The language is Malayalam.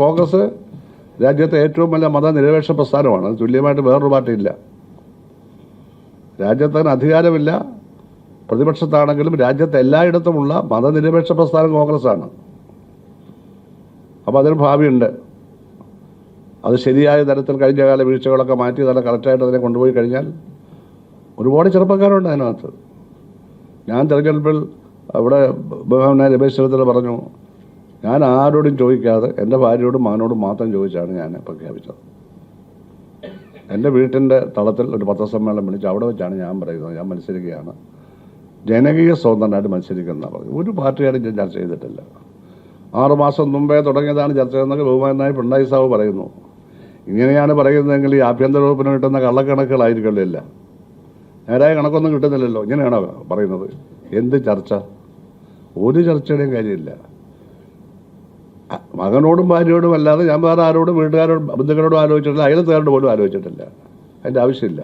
കോൺഗ്രസ് രാജ്യത്തെ ഏറ്റവും വലിയ മതനിരപേക്ഷ പ്രസ്ഥാനമാണ്. തുല്യമായിട്ട് വേറൊരു പാർട്ടിയില്ല. രാജ്യത്തിന് അധികാരമില്ല, പ്രതിപക്ഷത്താണെങ്കിലും രാജ്യത്ത് എല്ലായിടത്തുമുള്ള മതനിരപേക്ഷ പ്രസ്ഥാനം കോൺഗ്രസ്സാണ്. അപ്പോൾ അതിന് ഭാവിയുണ്ട്. അത് ശരിയായ തരത്തിൽ കഴിഞ്ഞ കാല വീഴ്ചകളൊക്കെ മാറ്റി നല്ല കറക്റ്റായിട്ട് അതിനെ കൊണ്ടുപോയി കഴിഞ്ഞാൽ ഒരുപാട് ചെറുപ്പക്കാരുണ്ട് അതിനകത്ത്. ഞാൻ തെരഞ്ഞെടുപ്പിൽ അവിടെ ബഹുമാനായ രമേശ് ചെന്നിത്തല പറഞ്ഞു, ഞാൻ ആരോടും ചോദിക്കാതെ എൻ്റെ ഭാര്യയോടും മകനോടും മാത്രം ചോദിച്ചാണ് ഞാൻ പ്രഖ്യാപിച്ചത്. എൻ്റെ വീട്ടിൻ്റെ തളത്തിൽ ഒരു പത്രസമ്മേളനം വിളിച്ച് അവിടെ വെച്ചാണ് ഞാൻ പറയുന്നത് ഞാൻ മത്സരിക്കുകയാണ്, ജനകീയ സ്വതന്ത്രമായിട്ട് മത്സരിക്കുന്നതാണ് പറഞ്ഞു. ഒരു പാർട്ടിയായിട്ട് ഞാൻ ചർച്ച ചെയ്തിട്ടില്ല. 6 മാസം മുമ്പേ തുടങ്ങിയതാണ് ചർച്ച എന്നൊക്കെ ബഹുമാനായ പിണറായി സാഹു പറയുന്നു. ഇങ്ങനെയാണ് പറയുന്നതെങ്കിൽ ഈ ആഭ്യന്തര വകുപ്പിന് കിട്ടുന്ന കള്ളക്കണക്കുകളായിരിക്കുമല്ലോ ഇല്ല. നേരായ കണക്കൊന്നും കിട്ടുന്നില്ലല്ലോ. ഇങ്ങനെയാണോ പറയുന്നത്? എന്ത് ചർച്ച? ഒരു ചർച്ചയുടെയും കാര്യമില്ല. മകനോടും ഭാര്യയോടും അല്ലാതെ ഞാൻ വേറെ ആരോടും വീട്ടുകാരോടും ബന്ധുക്കളോടും ആലോചിച്ചിട്ടില്ല, അയലത്തുകാരോട് പോലും ആലോചിച്ചിട്ടില്ല. അതിൻ്റെ ആവശ്യമില്ല.